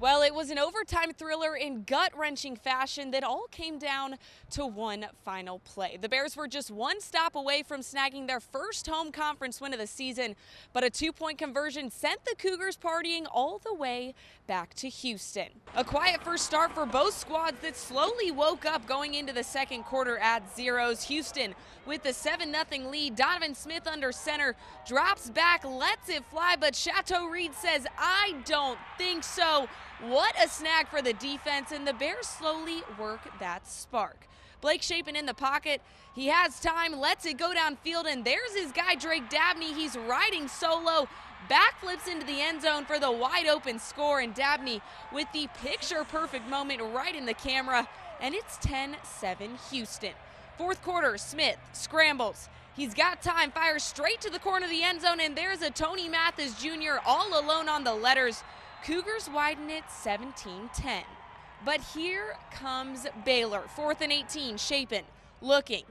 Well, it was an overtime thriller in gut-wrenching fashion that all came down to one final play. The Bears were just one stop away from snagging their first home conference win of the season, but a two-point conversion sent the Cougars partying all the way back to Houston. A quiet first start for both squads that slowly woke up going into the second quarter at zeros. Houston with the 7-0 lead. Donovan Smith under center, drops back, lets it fly, but Chateau Reed says, "I don't think so." What a snag for the defense, and the Bears slowly work that spark. Blake Shapen in the pocket. He has time, lets it go downfield, and there's his guy, Drake Dabney. He's riding solo, backflips into the end zone for the wide open score, and Dabney with the picture-perfect moment right in the camera, and it's 10-7 Houston. Fourth quarter, Smith scrambles. He's got time, fires straight to the corner of the end zone, and there's a Tony Mathis Jr. all alone on the letters. Cougars widen it 17-10. But here comes Baylor. 4th and 18, Shapen looking,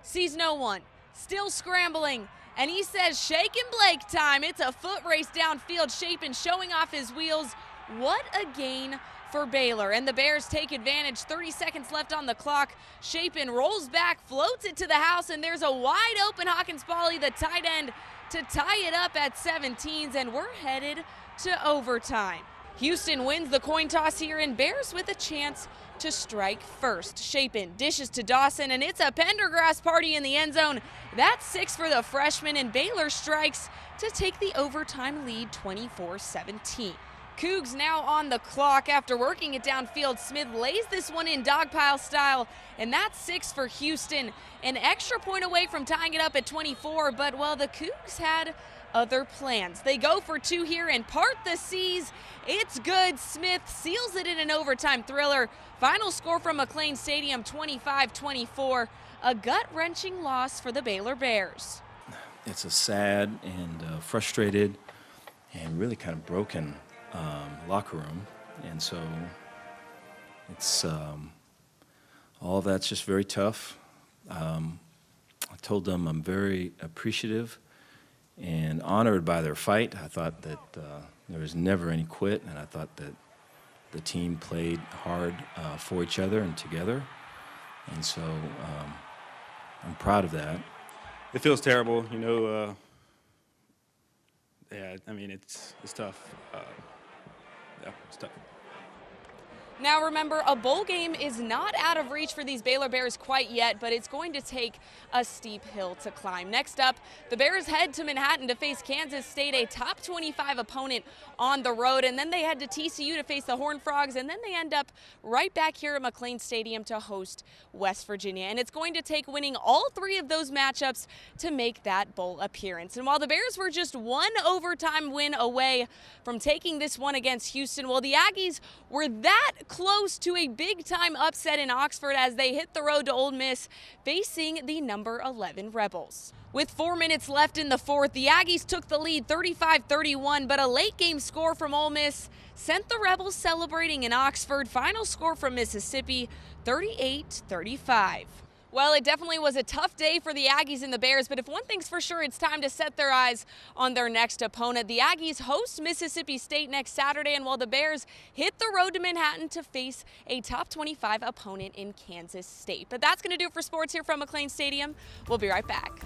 sees no one, still scrambling, and he says, "Shake and Blake time." It's a foot race downfield. Shapen showing off his wheels. What a gain for Baylor, and the Bears take advantage. 30 seconds left on the clock. Shapen rolls back, floats it to the house, and there's a wide open Hawkins Pauley, the tight end, to tie it up at 17s, and we're headed to overtime. Houston wins the coin toss here, and Bears with a chance to strike first. Shapen dishes to Dawson, and it's a Pendergrass party in the end zone. That's 6 for the freshman, and Baylor strikes to take the overtime lead 24-17. Cougs now on the clock after working it downfield. Smith lays this one in dogpile style, and that's 6 for Houston. An extra point away from tying it up at 24, but well, the Cougs had other plans. They go for 2 here and part the seas. It's good. Smith seals it in an overtime thriller. Final score from McLane Stadium, 25-24. A gut-wrenching loss for the Baylor Bears. It's a sad and frustrated and really kind of broken locker room, and so it's all of that's just very tough. I told them I'm very appreciative and honored by their fight. I thought that there was never any quit, and I thought that the team played hard for each other and together, and so I'm proud of that. It feels terrible, you know. Yeah, I mean, it's tough. Yeah, it's tough. Now remember, a bowl game is not out of reach for these Baylor Bears quite yet, but it's going to take a steep hill to climb. Next up, the Bears head to Manhattan to face Kansas State, a top 25 opponent on the road, and then they head to TCU to face the Horned Frogs, and then they end up right back here at McLane Stadium to host West Virginia. And it's going to take winning all 3 of those matchups to make that bowl appearance. And while the Bears were just one overtime win away from taking this one against Houston, well, the Aggies were that close to a big-time upset in Oxford as they hit the road to Ole Miss, facing the number 11 Rebels. With 4 minutes left in the fourth, the Aggies took the lead 35-31, but a late-game score from Ole Miss sent the Rebels celebrating in Oxford. Final score from Mississippi, 38-35. Well, it definitely was a tough day for the Aggies and the Bears, but if one thing's for sure, it's time to set their eyes on their next opponent. The Aggies host Mississippi State next Saturday, and while the Bears hit the road to Manhattan to face a top 25 opponent in Kansas State. But that's going to do it for sports here from McLane Stadium. We'll be right back.